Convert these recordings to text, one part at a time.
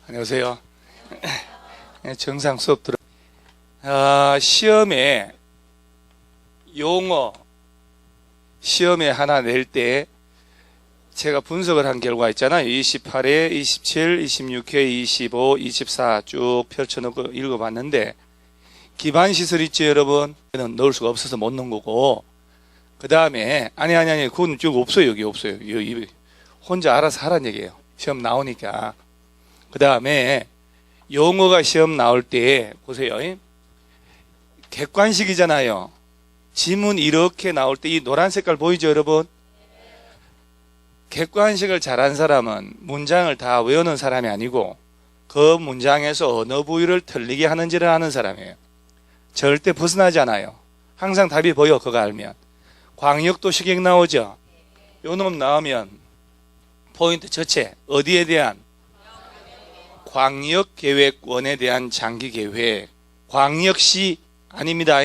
안녕하세요. 정상 수업 들어. 시험에 용어 시험에 하나 낼 때 제가 분석을 한 결과 있잖아요. 28회, 27, 26회, 25, 24 쭉 펼쳐놓고 읽어봤는데 기반시설 있죠, 여러분? 넣을 수가 없어서 못 넣은 거고, 그 다음에 아니 그건 쭉 없어요. 여기 없어요. 여기 혼자 알아서 하라는 얘기예요. 시험 나오니까. 그 다음에 용어가 시험 나올 때 보세요. 객관식이잖아요. 지문 이렇게 나올 때 이 노란 색깔 보이죠, 여러분? 객관식을 잘한 사람은 문장을 다 외우는 사람이 아니고 그 문장에서 어느 부위를 틀리게 하는지를 아는 사람이에요. 절대 벗어나지 않아요. 항상 답이 보여, 그거 알면. 광역도시계획 나오죠? 요 놈 나오면 포인트 전체 어디에 대한? 광역계획원에 대한 장기계획. 광역시 아닙니다.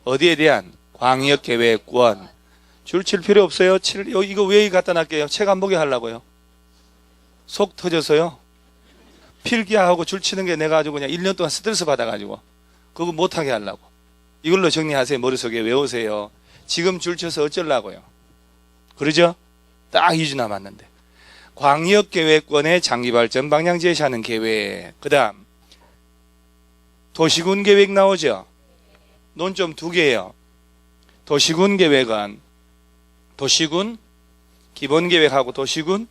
어디에 대한? 광역계획원. 줄 칠 필요 없어요. 이거 왜 갖다 놨게요? 책 안 보게 하려고요. 속 터져서요. 필기하고 줄 치는 게 내가 아주 그냥 1년 동안 스트레스 받아가지고 그거 못하게 하려고. 이걸로 정리하세요. 머릿속에 외우세요. 지금 줄 쳐서 어쩌려고요. 그러죠? 딱 2주 남았는데. 광역계획원의 장기발전 방향 제시하는 계획. 그 다음 도시군 계획 나오죠? 논점 2개예요. 도시군 계획은 도시군 기본계획하고 도시군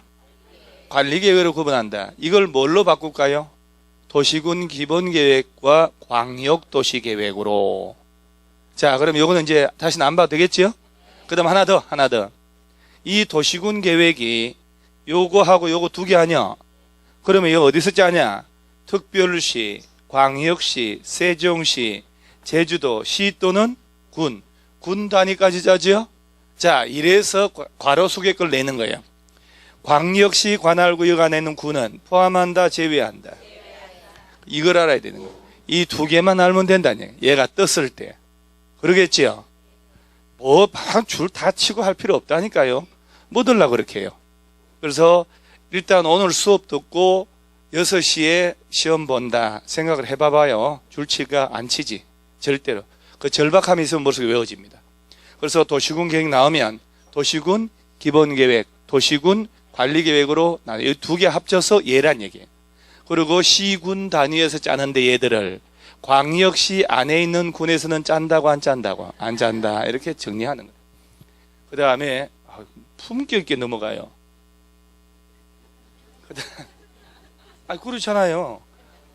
관리계획으로 구분한다. 이걸 뭘로 바꿀까요? 도시군 기본계획과 광역도시계획으로. 자, 그럼 요거는 이제 다시는 안 봐도 되겠죠? 그 다음 하나 더. 이 도시군 계획이 요거하고 요거 2개 아니야? 그러면 이거 어디서 짜냐? 특별시, 광역시, 세종시, 제주도, 시 또는 군 단위까지 짜죠? 자, 이래서 괄호 속에 걸 내는 거예요. 광역시 관할구역 안에 있는 군은 포함한다, 제외한다. 이걸 알아야 되는 거예요. 이 2개만 알면 된다니. 얘가 떴을 때. 그러겠지요? 뭐, 줄 다 치고 할 필요 없다니까요. 뭐 들라 그렇게 해요. 그래서 일단 오늘 수업 듣고 6시에 시험 본다 생각을 해봐봐요. 줄치가 안 치지. 절대로. 그 절박함이 있으면 머릿속에 외워집니다. 그래서 도시군 계획 나오면 도시군 기본계획, 도시군 관리계획으로 이 2개 합쳐서 얘란 얘기예요. 그리고 시군 단위에서 짜는데 얘들을 광역시 안에 있는 군에서는 짠다고 안 짠다고? 안 짠다. 이렇게 정리하는 거예요. 그 다음에 품격 있게 넘어가요. 그렇잖아요.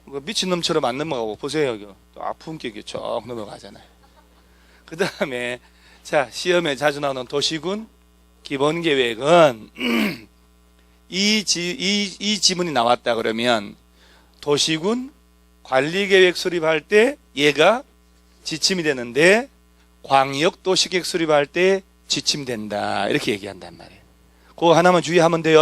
미친놈처럼 안 넘어가고 보세요. 품격 있게 쭉 넘어가잖아요. 그 다음에 자, 시험에 자주 나오는 도시군 기본계획은 이 지문이 나왔다 그러면 도시군 관리계획 수립할 때 얘가 지침이 되는데 광역도시계획 수립할 때 지침이 된다. 이렇게 얘기한단 말이에요. 그거 하나만 주의하면 돼요.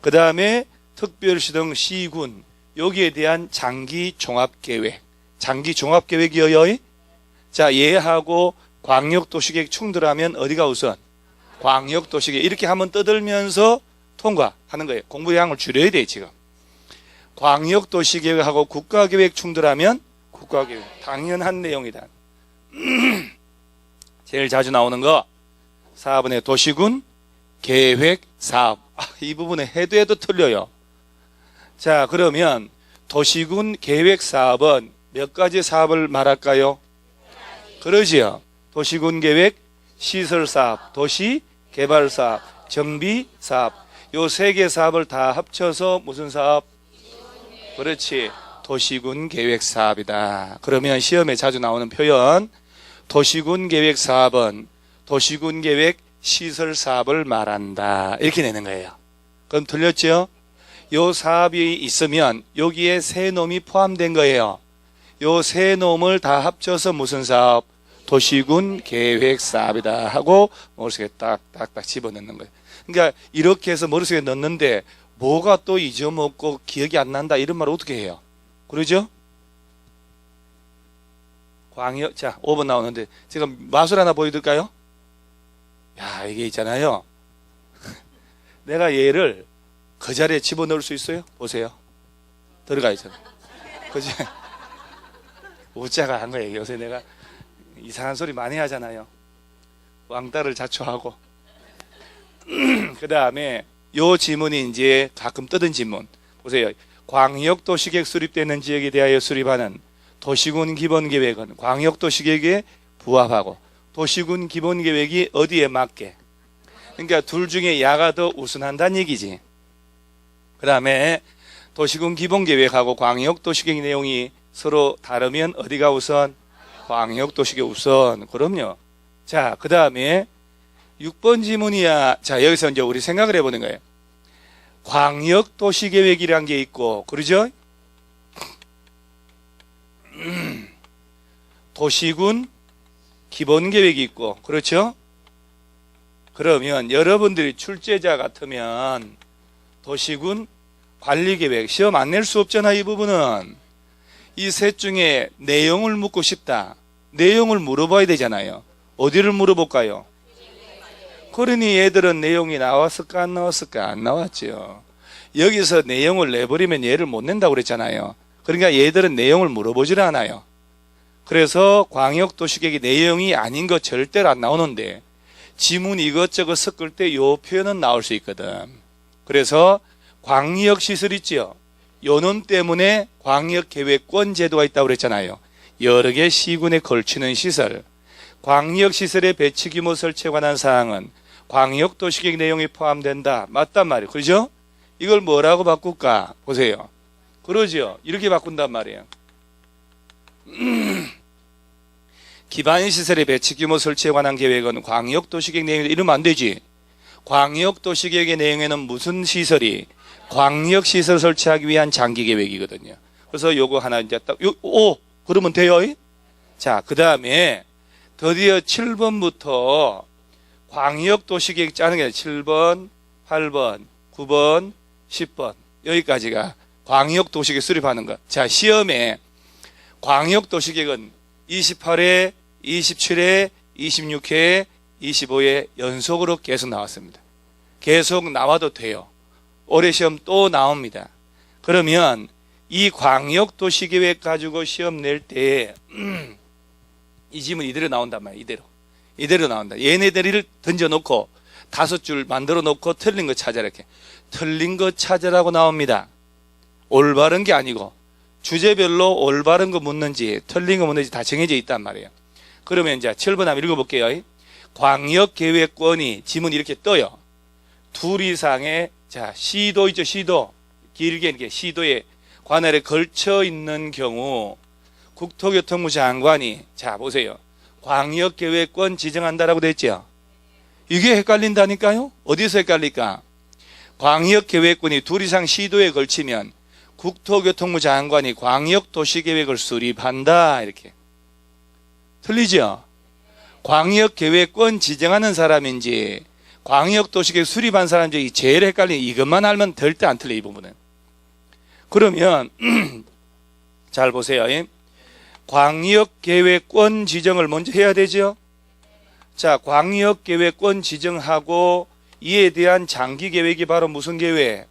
그 다음에 특별시 등 시군 여기에 대한 장기종합계획. 장기종합계획이에요. 자, 얘하고 광역도시계획 충돌하면 어디가 우선? 광역도시계획. 이렇게 한번 떠들면서 통과하는 거예요. 공부량을 줄여야 돼요, 지금. 광역도시계획하고 국가계획 충돌하면 국가계획. 당연한 내용이다. 제일 자주 나오는 거 4번의 도시군 계획 사업. 이 부분에 해도 틀려요. 자, 그러면 도시군 계획 사업은 몇 가지 사업을 말할까요? 그러지요. 도시군 계획, 시설 사업, 도시 개발 사업, 정비 사업. 요 3개 사업을 다 합쳐서 무슨 사업? 그렇지. 도시군 계획 사업이다. 그러면 시험에 자주 나오는 표현 도시군 계획 사업은 도시군 계획 시설 사업을 말한다. 이렇게 내는 거예요. 그럼 틀렸죠? 요 사업이 있으면 여기에 세 놈이 포함된 거예요. 요 세 놈을 다 합쳐서 무슨 사업? 도시군 계획 사업이다 하고 머릿속에 딱딱딱 집어넣는 거예요. 그러니까 이렇게 해서 머릿속에 넣는데 뭐가 또 잊어먹고 기억이 안 난다 이런 말 어떻게 해요? 그러죠? 자, 5번 나오는데 제가 마술 하나 보여드릴까요? 야, 이게 있잖아요. 내가 얘를 그 자리에 집어넣을 수 있어요? 보세요. 들어가 있잖아. 그지? 웃자가 한 거예요. 요새 내가 이상한 소리 많이 하잖아요. 왕따를 자초하고. 그 다음에 요 지문이 이제 가끔 뜨던 지문. 보세요. 광역도시계획 수립되는 지역에 대하여 수립하는 도시군 기본계획은 광역도시계획에 부합하고 도시군 기본계획이 어디에 맞게. 그러니까 둘 중에 야가 더 우선한다는 얘기지. 그 다음에 도시군 기본계획하고 광역도시계획 내용이 서로 다르면 어디가 우선? 광역도시계획 우선. 그럼요. 자, 그 다음에 6번 지문이야. 자, 여기서 이제 우리 생각을 해보는 거예요. 광역도시계획이란 게 있고, 그러죠? 도시군 기본계획이 있고, 그렇죠? 그러면 여러분들이 출제자 같으면 도시군 관리계획 시험 안 낼 수 없잖아. 이 부분은 이 셋 중에 내용을 묻고 싶다. 내용을 물어봐야 되잖아요. 어디를 물어볼까요? 그러니 얘들은 내용이 나왔을까 안 나왔을까? 안 나왔죠. 여기서 내용을 내버리면 얘를 못 낸다고 그랬잖아요. 그러니까 얘들은 내용을 물어보질 않아요. 그래서 광역도시계획의 내용이 아닌 거 절대로 안 나오는데 지문 이것저것 섞을 때 요 표현은 나올 수 있거든. 그래서 광역시설 있죠. 요놈 때문에 광역계획권 제도가 있다고 그랬잖아요. 여러 개 시군에 걸치는 시설. 광역시설의 배치 규모 설치에 관한 사항은 광역도시계획 내용이 포함된다. 맞단 말이에요. 그렇죠? 이걸 뭐라고 바꿀까? 보세요. 그러죠. 이렇게 바꾼단 말이에요. 기반시설의 배치 규모 설치에 관한 계획은 광역도시계획 내용이 이러면 안 되지. 광역도시계획의 내용에는 무슨 시설이? 광역시설 설치하기 위한 장기계획이거든요. 그래서 요거 하나 이제 딱, 그러면 돼요? 자, 그 다음에 드디어 7번부터 광역도시계획 짜는 게 7번, 8번, 9번, 10번 여기까지가 광역도시계획 수립하는 것. 자, 시험에 광역도시계획은 28회, 27회, 26회, 25회 연속으로 계속 나왔습니다. 계속 나와도 돼요. 올해 시험 또 나옵니다. 그러면 이 광역도시계획 가지고 시험 낼 때 이 지문 이대로 나온단 말이에요. 이대로 나온다. 얘네들을 던져놓고 5줄 만들어 놓고 틀린 거 찾아라. 이렇게 틀린 거 찾으라고 나옵니다. 올바른 게 아니고 주제별로 올바른 거 묻는지 틀린 거 묻는지 다 정해져 있단 말이에요. 그러면 이제 7번 한번 읽어볼게요. 광역계획권이 지문 이렇게 떠요. 둘 이상의 자 시도 있죠. 시도 길게 이렇게 시도에 관할에 걸쳐 있는 경우 국토교통부 장관이 자 보세요. 광역계획권 지정한다라고 됐죠. 이게 헷갈린다니까요. 어디서 헷갈릴까? 광역계획권이 둘 이상 시도에 걸치면 국토교통부 장관이 광역도시계획을 수립한다. 이렇게 틀리죠. 광역계획권 지정하는 사람인지 광역도시계획 수립한 사람인지 제일 헷갈리는 이것만 알면 절대 안 틀려. 이 부분은. 그러면 잘 보세요. 광역계획권 지정을 먼저 해야 되죠. 자, 광역계획권 지정하고 이에 대한 장기계획이 바로 무슨 계획?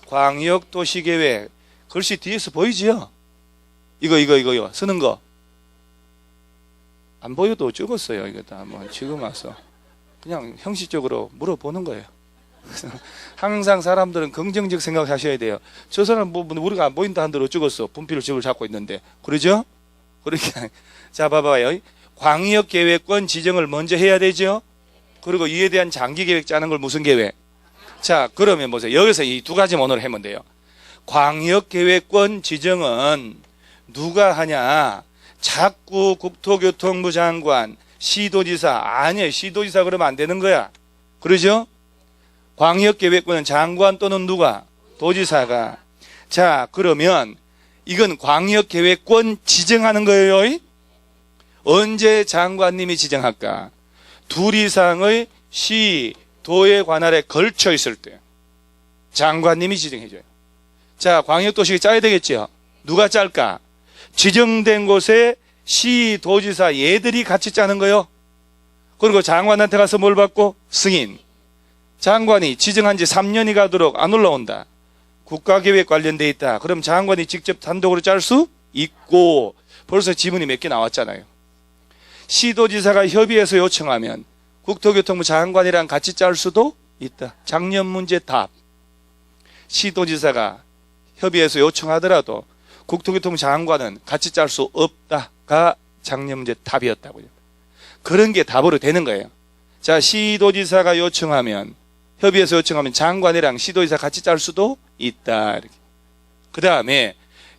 광역도시계획. 글씨 뒤에서 보이죠? 이거 쓰는 거. 안 보여도 적었어요. 이거 다 뭐 지금 와서 그냥 형식적으로 물어보는 거예요. 항상 사람들은 긍정적 생각을 하셔야 돼요. 저 사람 뭐 우리가 안 보인다 한대로 찍었어. 분필을 집을 잡고 있는데. 그러죠? 그러니까 자 봐봐요. 광역계획권 지정을 먼저 해야 되죠. 그리고 이에 대한 장기계획 짜는 걸 무슨 계획? 자 그러면 보세요. 여기서 이 두 가지 언어를 하면 돼요. 광역계획권 지정은 누가 하냐? 자꾸 국토교통부 장관, 시도지사. 아니에요. 시도지사 그러면 안 되는 거야. 그러죠? 광역계획권은 장관 또는 누가? 도지사가. 자 그러면 이건 광역계획권 지정하는 거예요. 언제 장관님이 지정할까? 둘 이상의 시, 도의 관할에 걸쳐 있을 때 장관님이 지정해줘요. 자, 광역도시계획 짜야 되겠죠? 누가 짤까? 지정된 곳에 시, 도지사 얘들이 같이 짜는 거요. 그리고 장관한테 가서 뭘 받고? 승인. 장관이 지정한 지 3년이 가도록 안 올라온다. 국가계획 관련돼 있다. 그럼 장관이 직접 단독으로 짤 수 있고, 벌써 지문이 몇 개 나왔잖아요. 시도지사가 협의해서 요청하면 국토교통부 장관이랑 같이 짤 수도 있다. 작년 문제 답. 시도지사가 협의해서 요청하더라도 국토교통부 장관은 같이 짤 수 없다가 작년 문제 답이었다고요. 그런 게 답으로 되는 거예요. 자, 시도지사가 요청하면, 협의해서 요청하면 장관이랑 시도지사 같이 짤 수도 있다. 이렇게. 그 다음에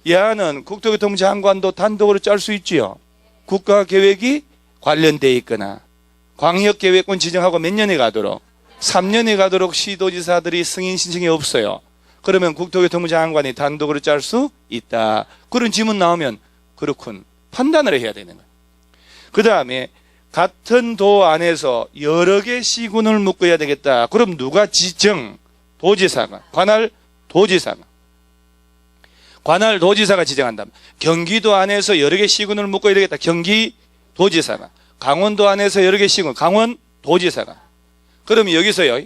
얘는 국토교통부 장관도 단독으로 짤 수 있지요. 국가계획이 관련돼 있거나 광역계획권 지정하고 몇 년이 가도록 3년이 가도록 시도지사들이 승인 신청이 없어요. 그러면 국토교통부 장관이 단독으로 짤 수 있다. 그런 지문 나오면 그렇군. 판단을 해야 되는 거예요. 그 다음에 같은 도 안에서 여러 개 시군을 묶어야 되겠다. 그럼 누가 지정? 도지사가. 관할 도지사가. 관할 도지사가 지정한다. 경기도 안에서 여러 개 시군을 묶어야 되겠다. 경기도지사가. 강원도 안에서 여러 개 시군. 강원도지사가. 그러면 여기서요,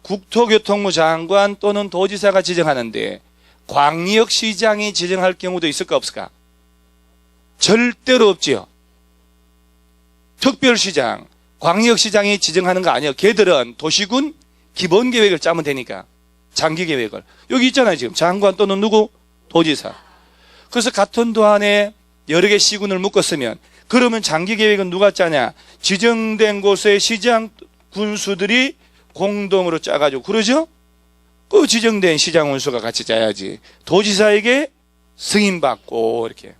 국토교통부 장관 또는 도지사가 지정하는데 광역시장이 지정할 경우도 있을까 없을까? 절대로 없지요. 특별시장, 광역시장이 지정하는 거 아니에요. 걔들은 도시군 기본계획을 짜면 되니까. 장기계획을. 여기 있잖아요. 지금 장관 또는 누구? 도지사. 그래서 같은 도 안에 여러 개 시군을 묶었으면, 그러면 장기계획은 누가 짜냐? 지정된 곳의 시장 군수들이 공동으로 짜가지고, 그러죠? 그 지정된 시장 군수가 같이 짜야지. 도지사에게 승인받고 이렇게.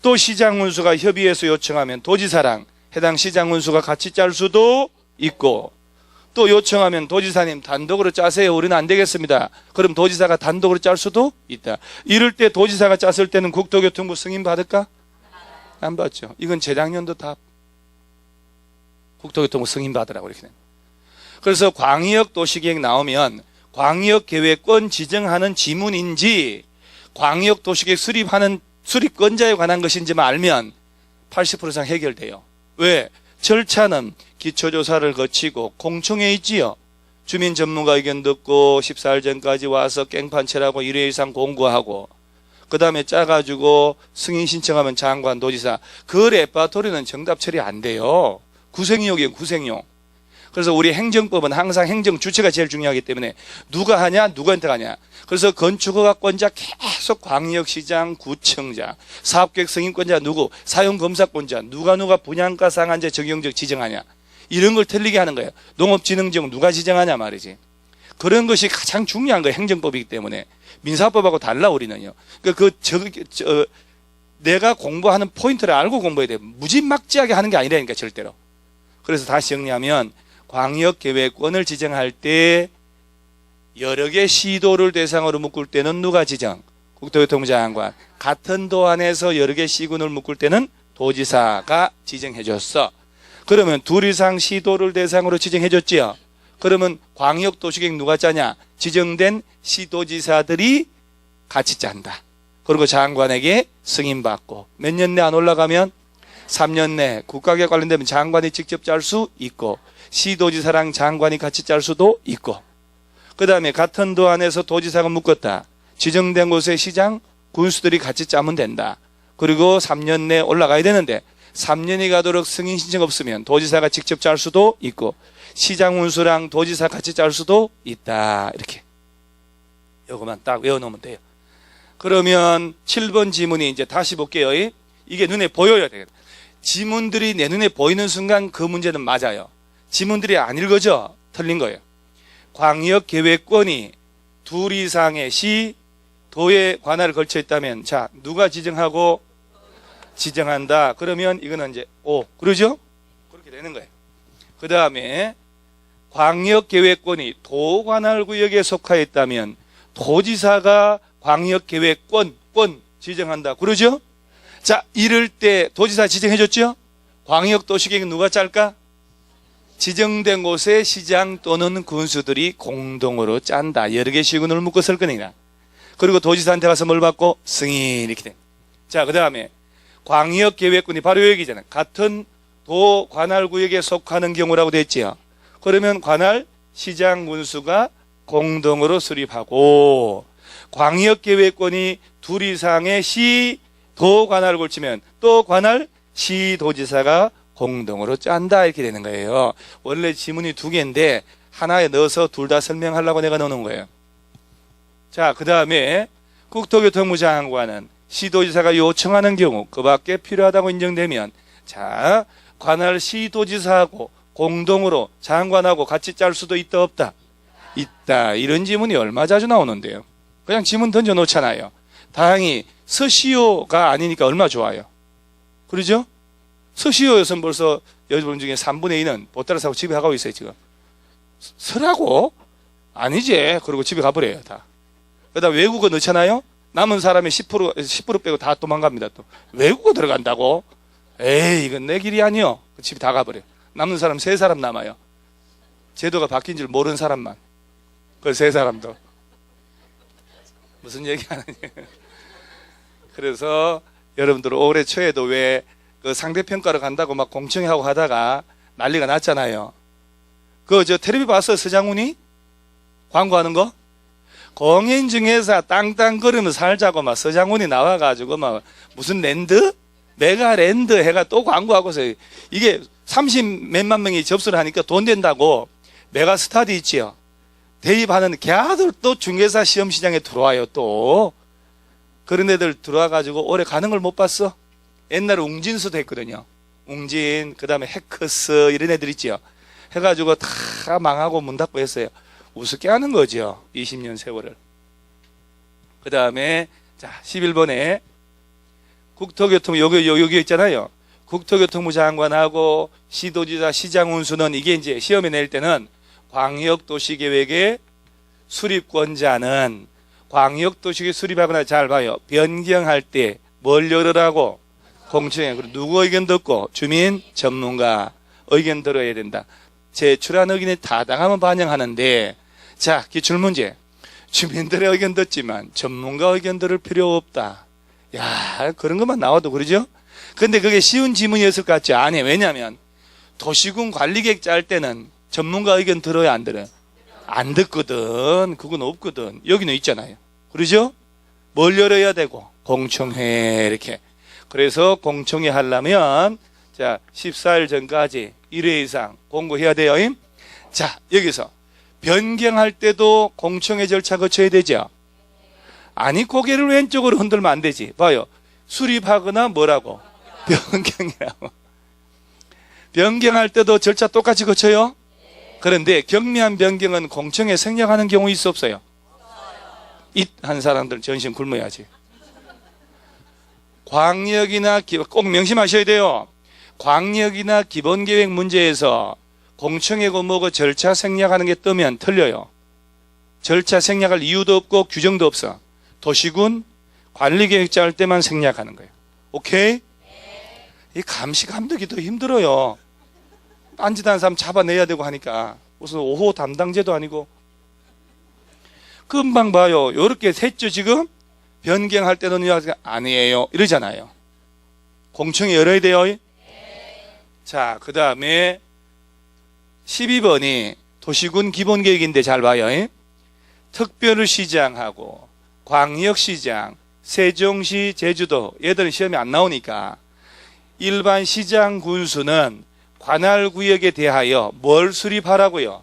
또 시장 군수가 협의해서 요청하면 도지사랑 해당 시장 군수가 같이 짤 수도 있고, 또 요청하면 도지사님 단독으로 짜세요. 우리는 안 되겠습니다. 그럼 도지사가 단독으로 짤 수도 있다. 이럴 때 도지사가 짰을 때는 국토교통부 승인 받을까? 안 받죠. 이건 재작년도 답. 국토교통부 승인 받으라고 이렇게. 그래서 광역도시계획 나오면 광역계획권 지정하는 지문인지 광역도시계획 수립하는 수립권자에 관한 것인지만 알면 80% 이상 해결돼요. 왜? 절차는 기초조사를 거치고 공청회 있지요. 주민 전문가 의견 듣고 14일 전까지 와서 깽판체라고 1회 이상 공고하고, 그 다음에 짜가지고 승인 신청하면 장관, 도지사. 그 레파토리는 정답 처리 안 돼요. 구생용이에요, 구생용. 그래서 우리 행정법은 항상 행정 주체가 제일 중요하기 때문에 누가 하냐, 누구한테 가냐. 그래서 건축허가권자 계속 광역시장, 구청장, 사업계획 승인권자 누구, 사용검사권자 누가 분양가 상한제 적용적 지정하냐. 이런 걸 틀리게 하는 거예요. 농업진흥지역 누가 지정하냐 말이지. 그런 것이 가장 중요한 거예요. 행정법이기 때문에. 민사법하고 달라 우리는요. 내가 공부하는 포인트를 알고 공부해야 돼요. 무지막지하게 하는 게 아니라니까 절대로. 그래서 다시 정리하면 광역계획권을 지정할 때 여러 개 시도를 대상으로 묶을 때는 누가 지정? 국토교통부 장관. 같은 도 안에서 여러 개 시군을 묶을 때는 도지사가 지정해 줬어. 그러면 둘 이상 시도를 대상으로 지정해 줬지요. 그러면 광역도시계획 누가 짜냐? 지정된 시도지사들이 같이 짠다. 그리고 장관에게 승인받고 몇 년 내 안 올라가면 3년 내 국가계획 관련되면 장관이 직접 짤 수 있고, 시도지사랑 장관이 같이 짤 수도 있고, 그 다음에 같은 도 안에서 도지사가 묶었다. 지정된 곳의 시장 군수들이 같이 짜면 된다. 그리고 3년 내 올라가야 되는데 3년이 가도록 승인 신청 없으면 도지사가 직접 짤 수도 있고, 시장 군수랑 도지사 같이 짤 수도 있다. 이렇게 요거만 딱 외워놓으면 돼요. 그러면 7번 지문이 이제 다시 볼게요. 이게 눈에 보여야 되겠다. 지문들이 내 눈에 보이는 순간 그 문제는 맞아요. 지문들이 안 읽어져 틀린 거예요. 광역계획권이 둘 이상의 시, 도의 관할을 걸쳐 있다면, 자, 누가 지정하고 지정한다. 그러면 이거는 이제 O. 그러죠? 그렇게 되는 거예요. 그 다음에 광역계획권이 도관할구역에 속하여 있다면 도지사가 광역계획권 지정한다. 그러죠? 자, 이럴 때 도지사 지정해줬죠? 광역도시계획 누가 짤까? 지정된 곳에 시장 또는 군수들이 공동으로 짠다. 여러 개 시군을 묶었을 거니까. 그리고 도지사한테 가서 뭘 받고? 승인. 이렇게 돼. 자, 그 다음에 광역계획권이 바로 여기잖아요. 같은 도 관할구역에 속하는 경우라고 돼 있지요. 그러면 관할 시장 군수가 공동으로 수립하고, 광역계획권이 둘 이상의 시, 도 관할을 걸치면 또 관할 시도지사가 공동으로 짠다, 이렇게 되는 거예요. 원래 지문이 두 개인데 하나에 넣어서 둘 다 설명하려고 내가 넣는 거예요. 자, 그 다음에 국토교통부 장관은 시도지사가 요청하는 경우 그 밖에 필요하다고 인정되면, 자, 관할 시도지사하고 공동으로 장관하고 같이 짤 수도 있다 없다? 있다. 이런 지문이 얼마 자주 나오는데요. 그냥 지문 던져 놓잖아요. 다행히 서시오가 아니니까 얼마 좋아요. 그러죠? 서시오였으면 벌써 여러분 중에 3분의 2는 보따리 사고 집에 가고 있어요, 지금. 서라고? 아니지. 그러고 집에 가버려요, 다. 그러다 외국어 넣잖아요? 남은 사람이 10% 빼고 다 도망갑니다, 또. 외국어 들어간다고? 에이, 이건 내 길이 아니요. 집에 다 가버려요. 남는 사람 3사람 남아요. 제도가 바뀐 줄 모르는 사람만. 그 3사람도. 무슨 얘기 하느냐. 그래서 여러분들 올해 초에도 왜 그 상대평가를 간다고 막 공청회하고 하다가 난리가 났잖아요. 저 텔레비 봤어요, 서장훈이? 광고하는 거? 공인중개사 땅땅 걸으면 살자고 막 서장훈이 나와가지고 막 무슨 랜드? 메가랜드 해가 또 광고하고서 이게 30 몇만 명이 접수를 하니까 돈 된다고 메가스타디 있지요. 대입하는 걔들 또 중개사 시험시장에 들어와요, 또. 그런 애들 들어와가지고 올해 가는 걸 못 봤어? 옛날에 웅진수도 했거든요. 웅진, 그 다음에 해커스, 이런 애들 있지요. 해가지고 다 망하고 문 닫고 했어요. 우습게 하는 거죠. 20년 세월을. 그 다음에, 자, 11번에 국토교통, 여기 있잖아요. 국토교통부 장관하고 시도지사, 시장 운수는 이게 이제 시험에 낼 때는 광역도시계획의 수립권자는 광역도시계획 수립하거나, 잘 봐요, 변경할 때 뭘 열으라고? 공청회. 그리고 누구 의견 듣고? 주민, 전문가 의견 들어야 된다. 제출한 의견에 타당하면 반영하는데, 자, 기출문제. 주민들의 의견 듣지만 전문가 의견 들을 필요 없다. 야, 그런 것만 나와도 그러죠? 근데 그게 쉬운 지문이었을 것 같지? 아니, 왜냐면 도시군 관리계획 짤 때는 전문가 의견 들어야 안 들어요? 안 듣거든. 그건 없거든. 여기는 있잖아요. 그러죠? 뭘 열어야 되고? 공청회, 이렇게. 그래서 공청회 하려면, 자, 14일 전까지 1회 이상 공고해야 돼요. 자, 여기서 변경할 때도 공청회 절차 거쳐야 되죠? 아니, 고개를 왼쪽으로 흔들면 안 되지. 봐요. 수립하거나 뭐라고? 변경이라고. 변경할 때도 절차 똑같이 거쳐요? 그런데 경미한 변경은 공청회 생략하는 경우 있어 없어요? 한 사람들은 전신 굶어야지. 광역이나 꼭 명심하셔야 돼요. 광역이나 기본계획 문제에서 공청회고 뭐고 절차 생략하는 게 뜨면 틀려요. 절차 생략할 이유도 없고 규정도 없어. 도시군 관리계획 짤 때만 생략하는 거예요. 오케이? 이 감시 감독이 더 힘들어요. 딴짓하는 사람 잡아내야 되고 하니까. 무슨 5호 담당제도 아니고. 금방 봐요. 요렇게 했죠, 지금? 변경할 때는 아니에요. 이러잖아요. 공청회 열어야 돼요. 자, 그 다음에 12번이 도시군 기본계획인데 잘 봐요. 특별시장하고 광역시장, 세종시, 제주도 얘들은 시험에 안 나오니까 일반 시장 군수는 관할구역에 대하여 뭘 수립하라고요?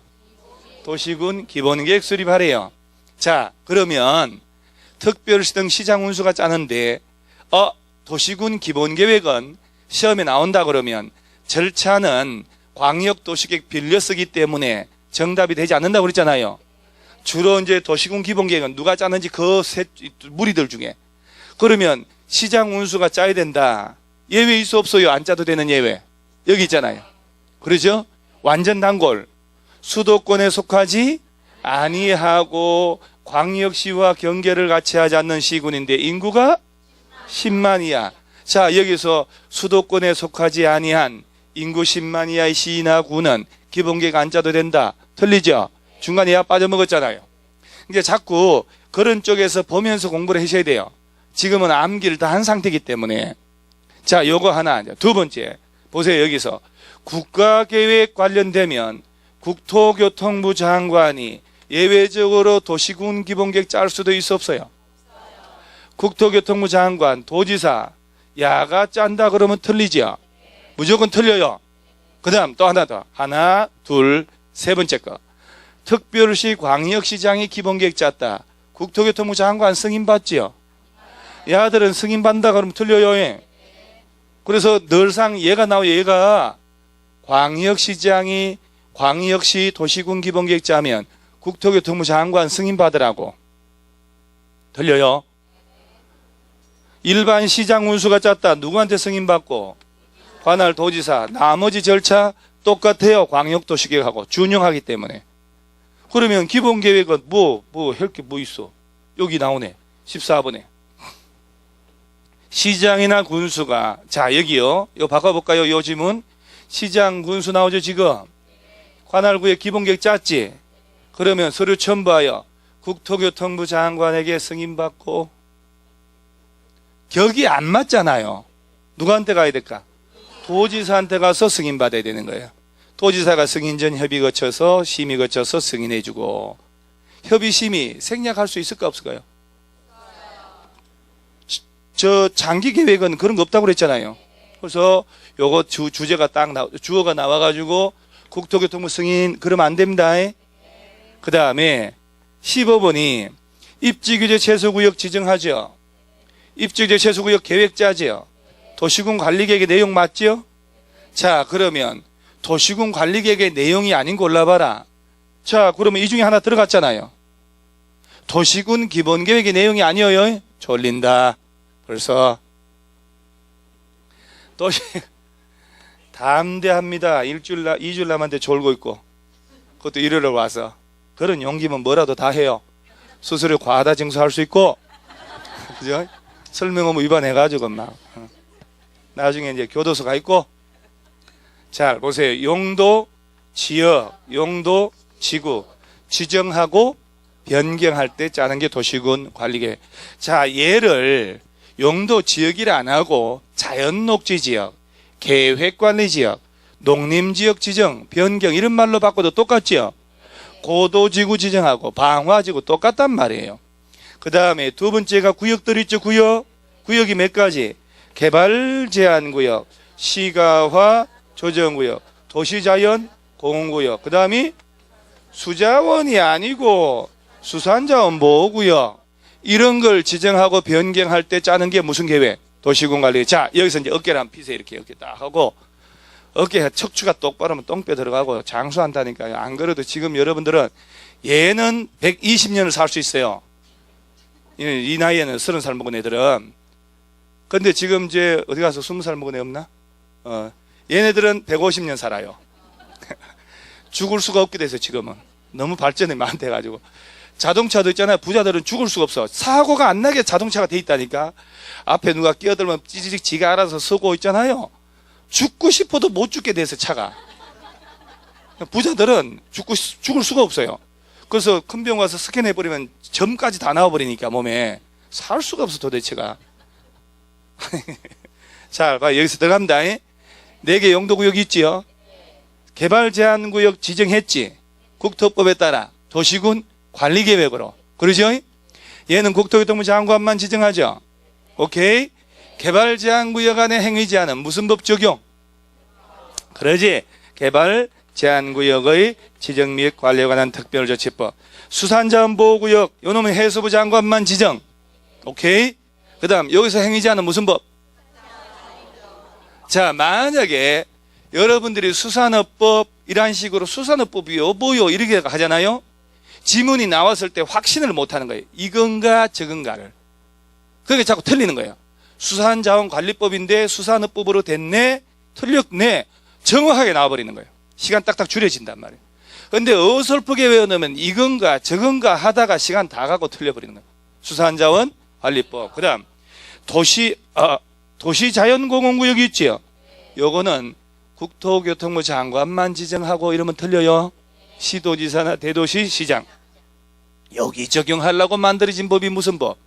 도시군 기본계획 수립하래요. 자, 그러면 특별시 등 시장 운수가 짜는데 도시군 기본계획은 시험에 나온다 그러면 절차는 광역도시계획 빌려쓰기 때문에 정답이 되지 않는다고 그랬잖아요. 주로 이제 도시군 기본계획은 누가 짜는지 그 무리들 중에. 그러면 시장 운수가 짜야 된다. 예외 있어 없어요? 안 짜도 되는 예외. 여기 있잖아요. 그러죠? 완전 단골. 수도권에 속하지 아니하고 광역시와 경계를 같이 하지 않는 시군인데 인구가 10만 이하. 자, 여기서 수도권에 속하지 아니한 인구 10만 이하의 시나 구는 기본계획 안 짜도 된다. 틀리죠? 중간에 야 빠져먹었잖아요. 이제 자꾸 그런 쪽에서 보면서 공부를 하셔야 돼요. 지금은 암기를 다 한 상태이기 때문에. 자, 요거 하나. 두 번째. 보세요, 여기서. 국가계획 관련되면 국토교통부 장관이 예외적으로 도시군 기본계획 짤 수도 있어 없어요? 국토교통부 장관, 도지사, 야가 짠다 그러면 틀리죠? 무조건 틀려요. 그 다음 또 하나 더. 하나, 둘, 세 번째 거. 특별시 광역시장이 기본계획 짰다. 국토교통부 장관 승인 받지요? 야들은 승인 받는다 그러면 틀려요. 그래서 늘상 얘가 나와요. 얘가 광역시장이 광역시 도시군 기본계획 짜면 국토교통부 장관 승인 받으라고. 틀려요? 일반 시장 운수가 짰다. 누구한테 승인 받고? 관할 도지사. 나머지 절차 똑같아요. 광역도시계획하고 준용하기 때문에. 그러면 기본계획은 할 게 뭐 있어? 여기 나오네. 14번에. 시장이나 군수가, 자, 여기요. 이거 바꿔볼까요? 요 지문. 시장, 군수 나오죠, 지금? 관할구의 기본계획 짰지? 그러면 서류 첨부하여 국토교통부 장관에게 승인받고, 격이 안 맞잖아요. 누구한테 가야 될까? 도지사한테 가서 승인받아야 되는 거예요. 도지사가 승인 전 협의 거쳐서 심의 거쳐서 승인해주고, 협의 심의 생략할 수 있을까 없을까요? 저 장기 계획은 그런 거 없다고 그랬잖아요. 그래서 요거 주제가 딱 주어가 나와가지고 국토교통부 승인 그러면 안 됩니다. 그 다음에 15번이 입지규제 최소구역 지정하죠. 입지규제 최소구역 계획 짜죠. 도시군 관리계획의 내용 맞죠? 자, 그러면 도시군 관리계획의 내용이 아닌 거 골라봐라. 자, 그러면 이 중에 하나 들어갔잖아요. 도시군 기본계획의 내용이 아니에요. 졸린다. 벌써 도시 담대합니다. 2주 남았는데 졸고 있고, 그것도 일요일에 와서. 그런 용기면 뭐라도 다 해요. 수수료 과다 징수할 수 있고, 그죠? 설명 업무 위반해가지고 막 나중에 이제 교도소 가 있고. 잘 보세요. 용도, 지역, 용도, 지구 지정하고 변경할 때 짜는 게 도시군 관리계획. 자, 얘를 용도 지역이라 안 하고 자연녹지지역, 계획관리지역, 농림지역 지정, 변경 이런 말로 바꿔도 똑같죠? 고도지구 지정하고 방화지구 똑같단 말이에요. 그 다음에 두 번째가 구역들 있죠. 구역이 몇 가지? 개발제한구역, 시가화 조정구역, 도시자연 공원구역, 그 다음이 수자원이 아니고 수산자원보호구역, 이런 걸 지정하고 변경할 때 짜는 게 무슨 계획? 도시군 관리. 자, 여기서 이제 어깨를 한번 피세요. 이렇게 어깨 딱 하고, 어깨 척추가 똑바로 하면 똥뼈 들어가고 장수한다니까요. 안 그래도 지금 여러분들은 얘는 120년을 살 수 있어요. 이 나이에는 30살 먹은 애들은. 근데 지금 이제 어디 가서 20살 먹은 애 없나? 얘네들은 150년 살아요. 죽을 수가 없게 돼서 지금은. 너무 발전이 많이 돼가지고. 자동차도 있잖아요. 부자들은 죽을 수가 없어. 사고가 안 나게 자동차가 돼 있다니까. 앞에 누가 끼어들면 찌지직 지가 알아서 서고 있잖아요. 죽고 싶어도 못 죽게 돼서 차가. 부자들은 죽을 수가 없어요. 그래서 큰 병 와서 스캔해버리면 점까지 다 나와버리니까 몸에 살 수가 없어 도대체가. 자, 여기서 들어갑니다. 4개 용도구역이 있지요. 개발제한구역 지정했지. 국토법에 따라 도시군 관리계획으로. 그러죠? 얘는 국토교통부 장관만 지정하죠. 오케이. 개발제한구역 안에 행위제한은 무슨 법 적용? 그러지. 개발제한구역의 지정 및 관리에 관한 특별조치법. 수산자원보호구역, 요놈은 해수부 장관만 지정. 오케이. 그 다음 여기서 행위제한은 무슨 법? 자, 만약에 여러분들이 수산업법 이런 식으로 수산업법이요 뭐요 이렇게 하잖아요. 지문이 나왔을 때 확신을 못하는 거예요. 이건가 저건가를. 그게 자꾸 틀리는 거예요. 수산자원관리법인데 수산업법으로 됐네, 틀렸네, 정확하게 나와버리는 거예요. 시간 딱딱 줄여진단 말이에요. 그런데 어설프게 외워놓으면 이건가 저건가 하다가 시간 다 가고 틀려버리는 거예요. 수산자원관리법. 그 다음 도시자연공원구역이 있지요. 요거는 국토교통부 장관만 지정하고 이러면 틀려요. 시도지사나 대도시 시장. 여기 적용하려고 만들어진 법이 무슨 법?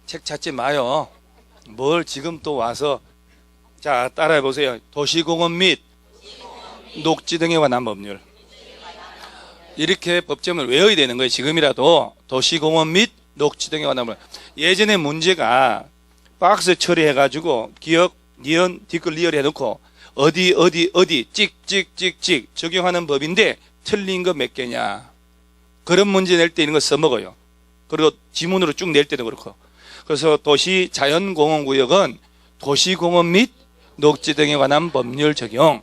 책 찾지 마요. 뭘 지금 또 와서 자, 따라해 보세요. 도시공원 및 녹지 등에 관한 법률. 이렇게 법점을 외워야 되는 거예요. 지금이라도 도시공원 및 녹지 등에 관한 법률. 예전에 문제가 박스 처리해가지고 기억, 니은, 뒷글 리얼 해놓고 어디 찍찍찍찍 적용하는 법인데 틀린 거 몇 개냐. 그런 문제 낼 때 이런 거 써먹어요. 그리고 지문으로 쭉 낼 때도 그렇고. 그래서 도시 자연공원구역은 도시공원 및 녹지 등에 관한 법률 적용.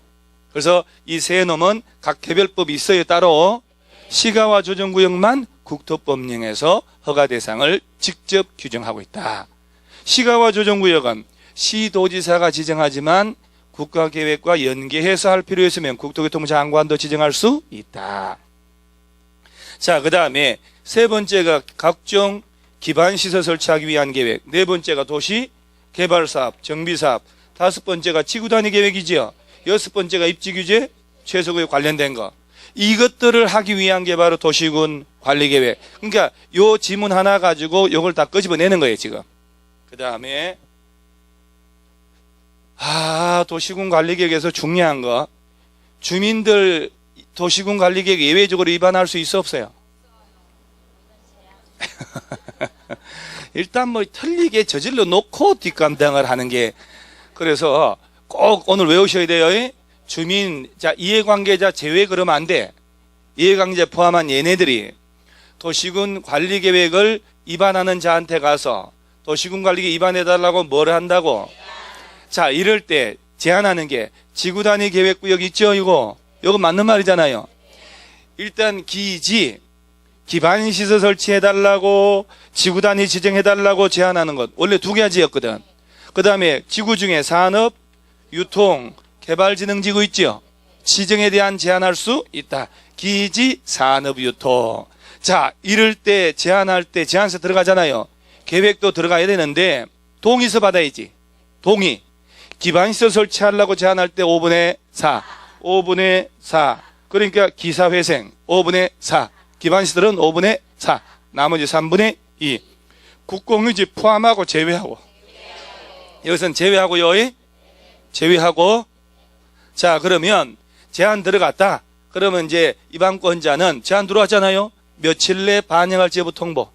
그래서 이 세 놈은 각 개별법이 있어요. 따로 시가와 조정구역만 국토법령에서 허가 대상을 직접 규정하고 있다. 시가와 조정구역은 시도지사가 지정하지만 국가계획과 연계해서 할 필요 있으면 국토교통부 장관도 지정할 수 있다. 자, 그 다음에 세 번째가 각종 기반시설 설치하기 위한 계획, 네 번째가 도시 개발사업, 정비사업, 다섯 번째가 지구단위 계획이지요. 여섯 번째가 입지규제, 최소구역 관련된 거. 이것들을 하기 위한 게 바로 도시군 관리계획. 그러니까 요 지문 하나 가지고 요걸 다 끄집어내는 거예요, 지금. 그 다음에 도시군 관리계획에서 중요한 거, 주민들 도시군 관리계획 예외적으로 위반할 수 있어 없어요? 일단 뭐 틀리게 저질러 놓고 뒷감당을 하는 게, 그래서 꼭 오늘 외우셔야 돼요. 주민, 자, 이해관계자 제외 그러면 안 돼. 이해관계자 포함한 얘네들이 도시군 관리계획을 위반하는 자한테 가서 도시군 관리계획 위반해달라고 뭘 한다고? 자, 이럴 때 제안하는 게 지구단위 계획구역 있죠, 이거 맞는 말이잖아요. 일단 기반시설 설치해달라고, 지구단위 지정해달라고 제안하는 것 원래 두 가지였거든. 그 다음에 지구 중에 산업, 유통, 개발진흥지구 있죠. 지정에 대한 제한할 수 있다. 기지, 산업, 유통. 자, 이럴 때 제한할 때 제한서 들어가잖아요. 계획도 들어가야 되는데 동의서 받아야지. 동의. 기반시설 설치하려고 제한할 때 5분의 4. 5분의 4. 그러니까 기사회생 5분의 4. 기반시설은 5분의 4. 나머지 3분의 2. 국공유지 포함하고 제외하고. 여기서는 제외하고요. 제외하고. 자, 그러면 제한 들어갔다. 그러면 이제 입안권자는 제한 들어왔잖아요. 며칠 내 반영할 제보 통보.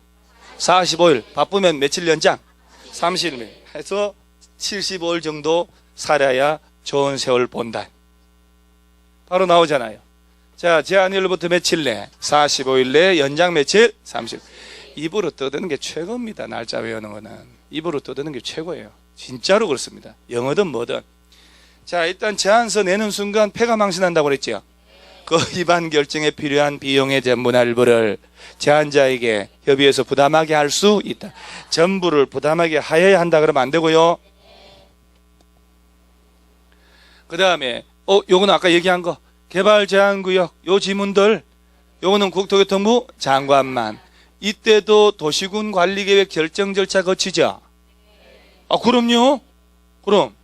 45일. 바쁘면 며칠 연장? 30일. 해서 75일 정도 살아야 좋은 세월 본다. 바로 나오잖아요. 자, 제한일로부터 며칠 내? 45일 내 연장 며칠? 30일. 입으로 떠드는 게 최고입니다. 날짜 외우는 거는. 입으로 떠드는 게 최고예요. 진짜로 그렇습니다. 영어든 뭐든. 자, 일단 제안서 내는 순간 폐가 망신한다고 그랬죠. 그 위반 결정에 필요한 비용의 전부나 일부를 제안자에게 협의해서 부담하게 할 수 있다. 전부를 부담하게 하여야 한다 그러면 안 되고요. 그 다음에 요거는 아까 얘기한 거 개발제한구역 요 지문들 요거는 국토교통부 장관만. 이때도 도시군 관리계획 결정 절차 거치죠. 그럼요. 그럼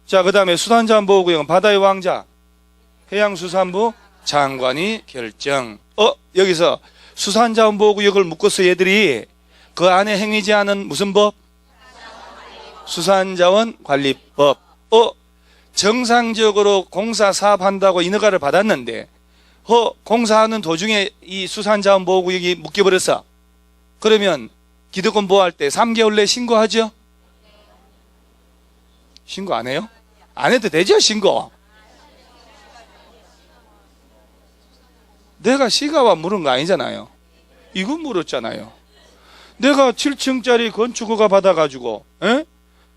자, 그 다음에 수산자원보호구역은 바다의 왕자 해양수산부 장관이 결정. 여기서 수산자원보호구역을 묶어서 얘들이 그 안에 행위지 않은 무슨 법? 수산자원관리법. 정상적으로 공사 사업한다고 인허가를 받았는데 공사하는 도중에 이 수산자원보호구역이 묶여버렸어. 그러면 기득권 보호할 때 3개월 내에 신고하죠? 신고 안 해요? 안 해도 되죠, 신고? 내가 시가와 물은 거 아니잖아요. 이건 물었잖아요. 내가 7층짜리 건축허가 받아가지고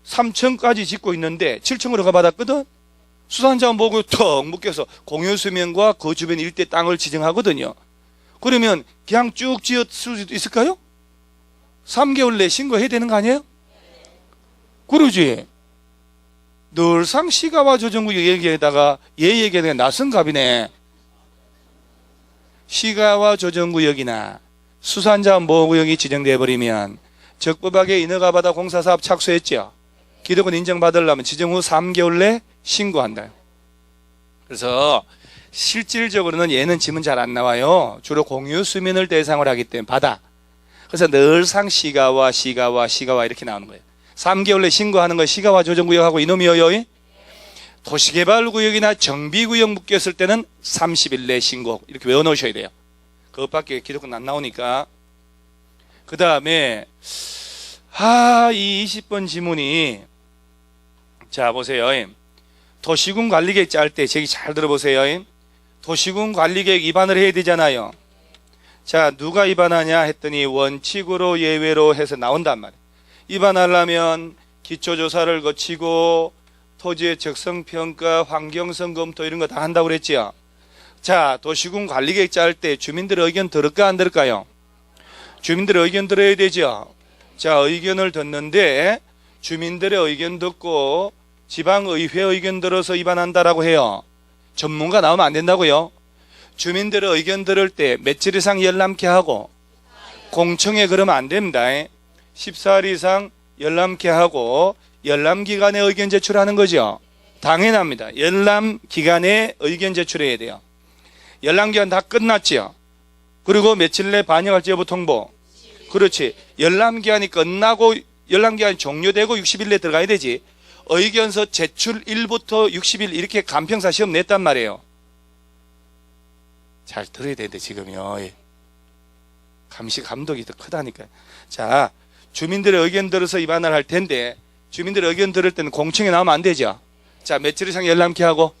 3층까지 짓고 있는데 7층으로 허가 받았거든. 수산자원보호구역 턱 묶여서 공유수면과 그 주변 일대 땅을 지정하거든요. 그러면 그냥 쭉 지을 수 있을까요? 3개월 내에 신고해야 되는 거 아니에요? 그러지. 늘상 시가와 조정구역 얘기에다가 얘 얘기하는 게 낯선갑이네. 시가와 조정구역이나 수산자원보호구역이 지정되어 버리면 적법하게 인허가 받아 공사사업 착수했죠. 기득권 인정받으려면 지정 후 3개월 내 신고한다. 그래서 실질적으로는 얘는 지문 잘 안 나와요. 주로 공유 수면을 대상으로 하기 때문에 바다. 그래서 늘상 시가와 이렇게 나오는 거예요. 3개월 내 신고하는 거 시가와 조정구역하고 이놈이요. 도시개발구역이나 정비구역 묶였을 때는 30일 내 신고 이렇게 외워놓으셔야 돼요. 그것밖에 기록은 안 나오니까. 그 다음에 이 20번 지문이 자 보세요. 도시군 관리계획 짤 때 저기 잘 들어보세요. 도시군 관리계획 위반을 해야 되잖아요. 자 누가 위반하냐 했더니 원칙으로 예외로 해서 나온단 말이에요. 위반하려면 기초조사를 거치고 토지의 적성평가, 환경성 검토 이런 거 다 한다고 그랬지요. 자 도시군 관리계획 짤 때 주민들의 의견 들을까 안 들을까요? 주민들의 의견 들어야 되죠. 자 의견을 듣는데 주민들의 의견 듣고 지방의회 의견 들어서 위반한다라고 해요. 전문가 나오면 안 된다고요. 주민들의 의견 들을 때 며칠 이상 열람케 하고 공청회 그러면 안 됩니다. 14일 이상 열람케 하고 열람기간에 의견 제출하는 거죠. 당연합니다. 열람기간에 의견 제출해야 돼요. 열람기간 다 끝났죠. 그리고 며칠 내 반영할지 여부 통보. 그렇지. 열람기간이 끝나고 열람기간이 종료되고 60일 내에 들어가야 되지. 의견서 제출일부터 60일 이렇게 간평사 시험 냈단 말이에요. 잘 들어야 되는데 지금요. 감시 감독이 더 크다니까요. 자, 주민들의 의견 들어서 위반을 할 텐데 주민들의 의견 들을 때는 공청회 나오면 안 되죠. 자, 며칠 이상 열람케 하고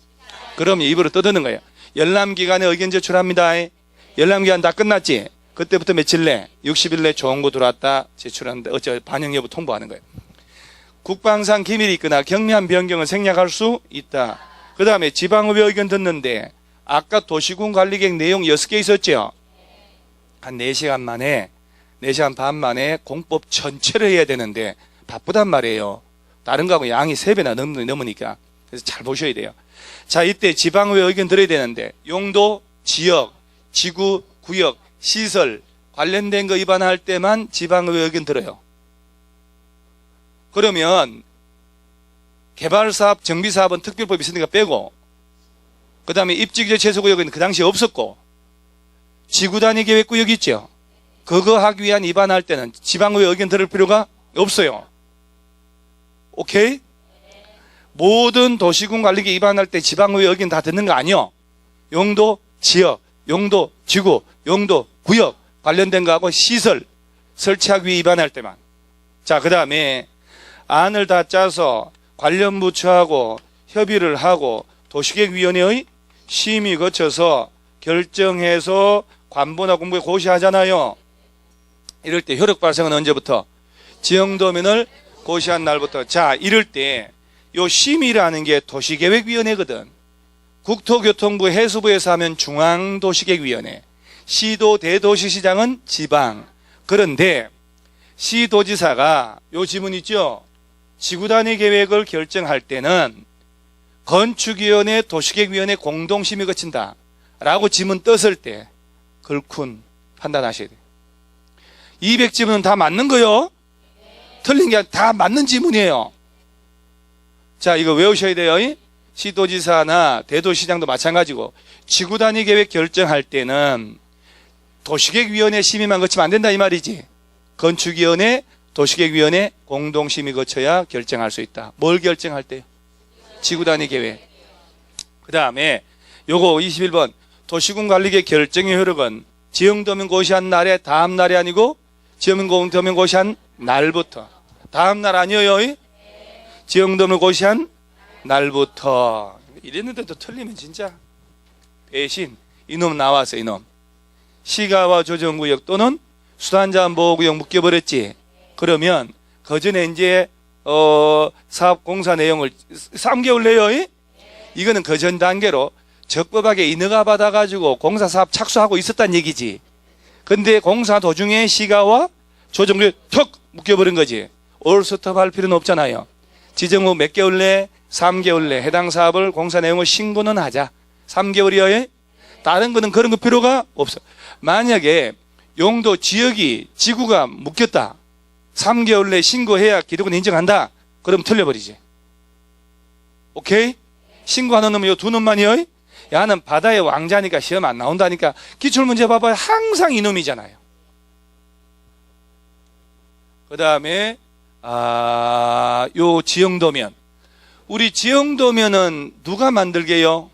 그럼 입으로 떠드는 거예요. 열람기간에 의견 제출합니다. 열람기간 다 끝났지. 그때부터 며칠 내 60일 내 좋은 거 들어왔다 제출하는데 반영 여부 통보하는 거예요. 국방상 기밀이 있거나 경미한 변경을 생략할 수 있다. 그 다음에 지방의회 의견 듣는데 아까 도시군 관리계획 내용 6개 있었죠. 한 4시간 만에 4시간 반 만에 공법 전체를 해야 되는데 바쁘단 말이에요. 다른 거하고 양이 3배나 넘으니까. 그래서 잘 보셔야 돼요. 자, 이때 지방의회 의견 들어야 되는데 용도, 지역, 지구, 구역, 시설 관련된 거 위반할 때만 지방의회 의견 들어요. 그러면 개발사업, 정비사업은 특별법이 있으니까 빼고 그 다음에 입지규제 최소구역은 그 당시에 없었고 지구단위 계획구역 있죠. 그거 하기 위한 위반할 때는 지방의회 의견 들을 필요가 없어요. 오케이? 모든 도시군 관리계 위반할 때 지방의회 의견 다 듣는 거 아니요. 용도, 지역, 용도, 지구, 용도, 구역 관련된 거하고 시설 설치하기 위해 위반할 때만. 자, 그 다음에 안을 다 짜서 관련 부처하고 협의를 하고 도시계획위원회의 심의 거쳐서 결정해서 관보나 공부에 고시하잖아요. 이럴 때 효력 발생은 언제부터? 지형도면을 고시한 날부터. 자, 이럴 때 요 심의라는 게 도시계획위원회거든. 국토교통부 해수부에서 하면 중앙도시계획위원회, 시도 대도시시장은 지방. 그런데 시도지사가 요 지문 있죠? 지구단위 계획을 결정할 때는 건축위원회, 도시계획위원회 공동심의 거친다 라고 지문 떴을 때 걸큰 판단하셔야 돼요. 200지문은 다 맞는 거요. 틀린 게 다 맞는 지문이에요. 자, 이거 외우셔야 돼요. 시도지사나 대도시장도 마찬가지고 지구단위 계획 결정할 때는 도시계획위원회 심의만 거치면 안 된다 이 말이지. 건축위원회, 도시계획위원회 공동심의 거쳐야 결정할 수 있다. 뭘 결정할 때요? 지구단위 계획. 그 다음에 요거 21번 도시군 관리계획 결정의 효력은 지형도면 고시한 날에 다음 날이 아니고 지형도면 고시한 날부터. 다음 날 아니에요? 지형도면 고시한 날부터. 이랬는데도 틀리면 진짜 배신. 이놈 나왔어 이놈. 시가와 조정구역 또는 수단자원보호구역 묶여버렸지. 그러면 그 전에 이제 사업공사 내용을 3개월 내요. 이거는 그 전 단계로 적법하게 인허가 받아가지고 공사사업 착수하고 있었단 얘기지. 근데 공사 도중에 시가와 조정구역 턱 묶여버린 거지. 올스톱 할 필요는 없잖아요. 지정 후 몇 개월 내 3개월 내 해당 사업을 공사 내용을 신고는 하자. 3개월이어야 다른 거는 그런 거 필요가 없어. 만약에 용도 지역이 지구가 묶였다. 3개월 내 신고해야 기록은 인정한다. 그럼 틀려버리지. 오케이? 신고하는 놈은 요 두 놈만이요. 야는 바다의 왕자니까 시험 안 나온다니까. 기출문제 봐봐요. 항상 이놈이잖아요. 그 다음에 요 지형도면 우리 지형도면은 누가 만들게요?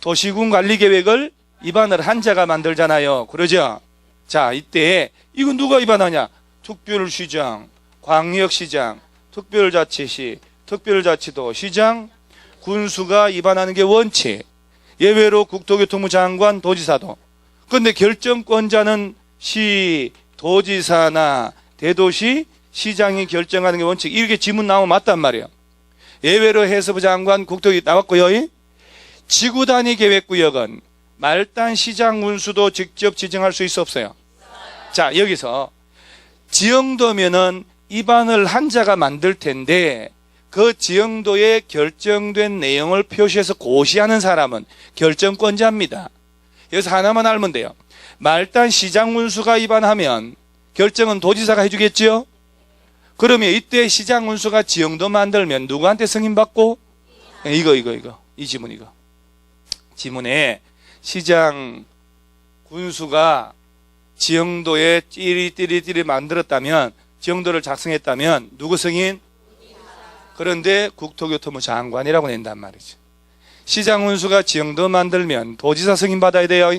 도시군 관리계획을 입안을 한 자가 만들잖아요. 그러죠? 자, 이때 이건 누가 입안하냐? 특별시장, 광역시장, 특별자치시, 특별자치도, 시장, 군수가 입안하는 게 원칙. 예외로 국토교통부 장관, 도지사도. 그런데 결정권자는 시, 도지사나 대도시, 시장이 결정하는 게 원칙. 이렇게 지문 나오면 맞단 말이에요. 예외로 해수부 장관, 국토기 나왔고요. 지구단위 계획구역은 말단 시장 군수도 직접 지정할 수 있어 없어요? 자, 여기서 지형도면은 입안을 한 자가 만들 텐데 그 지형도에 결정된 내용을 표시해서 고시하는 사람은 결정권자입니다. 여기서 하나만 알면 돼요. 말단 시장 군수가 입안하면 결정은 도지사가 해주겠죠? 그러면 이때 시장 군수가 지형도 만들면 누구한테 승인받고? 이거. 이 지문 이거. 지문에 시장 군수가 지형도에 띠리띠리 만들었다면, 지형도를 작성했다면 누구 승인? 그런데 국토교통부 장관이라고 낸단 말이죠. 시장 군수가 지형도 만들면 도지사 승인 받아야 돼요.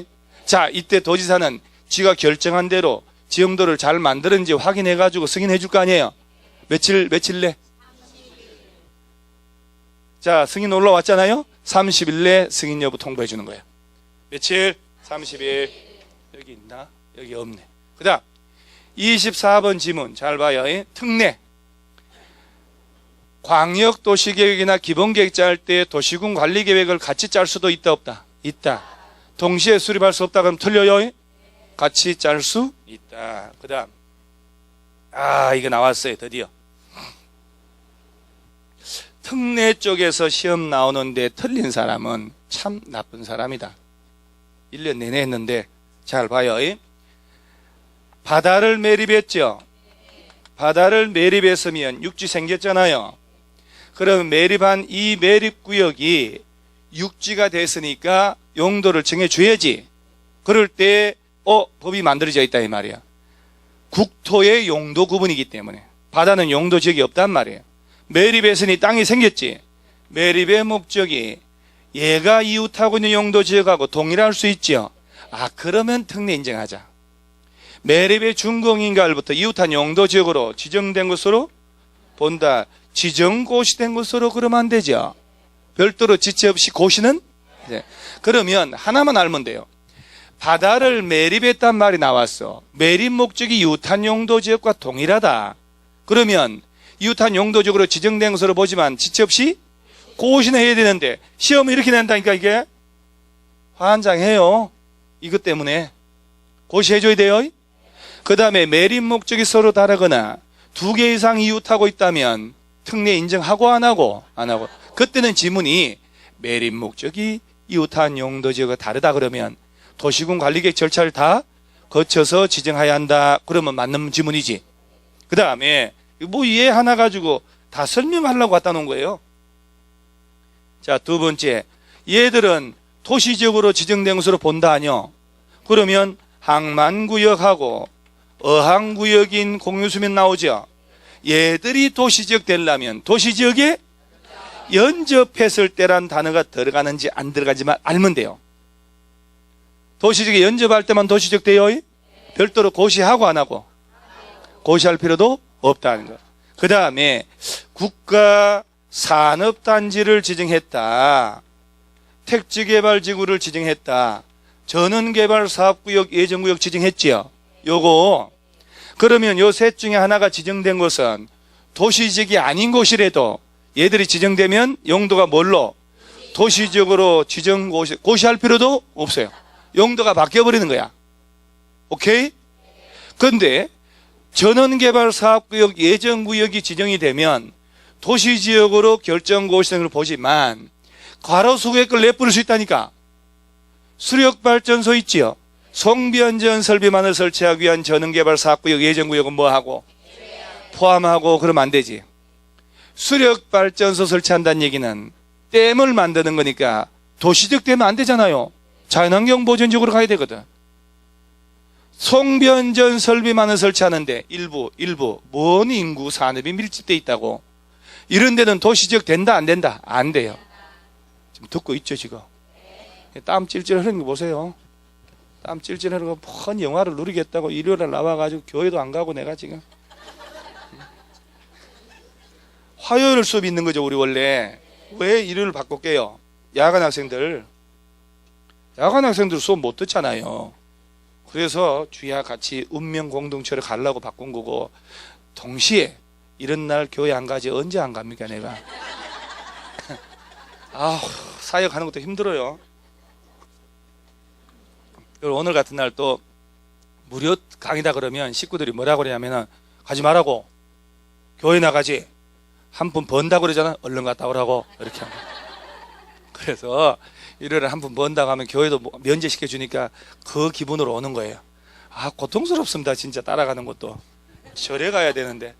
자, 이때 도지사는 지가 결정한 대로 지형도를 잘 만들었는지 확인해 가지고 승인해 줄 거 아니에요. 며칠 내? 자, 승인 올라왔잖아요. 30일 내 승인 여부 통보해 주는 거예요. 며칠? 30일. 여기 있나? 여기 없네. 그 다음 24번 지문 잘 봐요. 특례. 광역도시계획이나 기본계획 짤 때 도시군 관리계획을 같이 짤 수도 있다 없다? 있다. 동시에 수립할 수 없다 그러면 틀려요? 같이 짤 수 있다. 그 다음 이거 나왔어요. 드디어 특례 쪽에서 시험 나오는데 틀린 사람은 참 나쁜 사람이다. 1년 내내 했는데 잘 봐요. 바다를 매립했죠. 바다를 매립했으면 육지 생겼잖아요. 그럼 매립한 이 매립구역이 육지가 됐으니까 용도를 정해줘야지. 그럴 때 법이 만들어져 있다 이 말이야. 국토의 용도 구분이기 때문에. 바다는 용도 지역이 없단 말이에요. 매립했으니 땅이 생겼지. 매립의 목적이 얘가 이웃하고 있는 용도 지역하고 동일할 수 있죠. 그러면 특례 인정하자. 매립의 준공인가을부터 이웃한 용도 지역으로 지정된 것으로 본다. 지정고시된 것으로 그러면 안 되죠. 별도로 지체 없이 고시는? 그러면 하나만 알면 돼요. 바다를 매립했단 말이 나왔어. 매립 목적이 이웃한 용도 지역과 동일하다. 그러면 이웃한 용도 지역으로 지정된 것으로 보지만 지체 없이 고시는 해야 되는데 시험을 이렇게 낸다니까 이게. 환장해요. 이것 때문에. 고시해줘야 돼요. 그 다음에 매립 목적이 서로 다르거나 2개 이상 이웃하고 있다면 특례 인정하고 안 하고? 안 하고. 그때는 지문이 매립 목적이 이웃한 용도 지역과 다르다 그러면 도시군 관리계획 절차를 다 거쳐서 지정해야 한다. 그러면 맞는 지문이지. 그 다음에 얘 하나 가지고 다 설명하려고 갖다 놓은 거예요. 자, 두 번째. 얘들은 도시지역으로 지정된 것으로 본다 아니요? 그러면 항만구역하고 어항구역인 공유수면 나오죠. 얘들이 도시지역 되려면 도시지역에 연접했을 때란 단어가 들어가는지 안 들어가지만 알면 돼요. 도시지역에 연접할 때만 도시지역 돼요? 별도로 고시하고 안 하고? 고시할 필요도 없다는 거. 그 다음에 국가 산업단지를 지정했다. 택지개발지구를 지정했다. 전원개발사업구역, 예정구역 지정했지요. 요거 그러면 요 셋 중에 하나가 지정된 것은 도시지역이 아닌 곳이라도 얘들이 지정되면 용도가 뭘로? 도시지역으로 지정 고시할 필요도 없어요. 용도가 바뀌어버리는 거야. 오케이? 그런데 전원개발사업구역, 예정구역이 지정이 되면 도시지역으로 결정고시된 걸 보지만 과로수구역을 내뿌릴 수 있다니까. 수력발전소 있지요. 송변전 설비만을 설치하기 위한 전원개발사업구역, 예정구역은 뭐하고? 포함하고 그러면 안 되지. 수력발전소 설치한다는 얘기는 댐을 만드는 거니까 도시적 되면 안 되잖아요. 자연환경보전지역으로 가야 되거든. 송변전 설비만을 설치하는데 일부 먼 인구 산업이 밀집돼 있다고. 이런 데는 도시지역 된다 안 된다? 안 돼요. 지금 듣고 있죠 지금. 땀 찔찔 흐르는 거 보세요. 땀 찔찔 흐르고 뻔 영화를 누리겠다고 일요일에 나와가지고 교회도 안 가고 내가 지금. 화요일 수업이 있는 거죠 우리 원래. 왜 일요일 바꿀게요? 야간 학생들 수업 못 듣잖아요. 그래서 주야 같이 운명 공동체를 가려고 바꾼 거고, 동시에 이런 날 교회 안 가지 언제 안 갑니까 내가. 아, 사역하는 것도 힘들어요. 오늘 같은 날 또 무료 강의다 그러면 식구들이 뭐라고 그러냐면은 가지 말라고, 교회 나가지, 한 푼 번다고 그러잖아. 얼른 갔다 오라고 이렇게 합니다. 그래서 일요일에 한 푼 번다고 하면 교회도 면제시켜 주니까 그 기분으로 오는 거예요. 아, 고통스럽습니다 진짜. 따라가는 것도 절에 가야 되는데.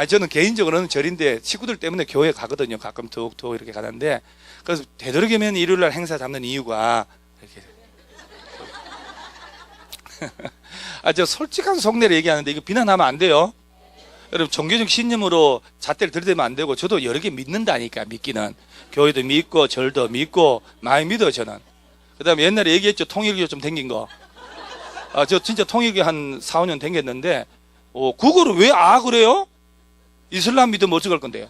저는 개인적으로는 절인데 식구들 때문에 교회 가거든요. 가끔 툭툭 이렇게 가는데, 그래서 되도록이면 일요일날 행사 잡는 이유가 이렇게. 저 솔직한 속내를 얘기하는데 이거 비난하면 안 돼요. 여러분, 종교적 신념으로 잣대를 들이대면 안 되고, 저도 여러 개 믿는다니까. 믿기는 교회도 믿고 절도 믿고 많이 믿어요 저는. 그 다음에 옛날에 얘기했죠, 통일교 좀 댕긴 거. 저 진짜 통일교 한 4, 5년 댕겼는데, 그거를 왜 그래요? 이슬람 믿으면 어떡할 건데요?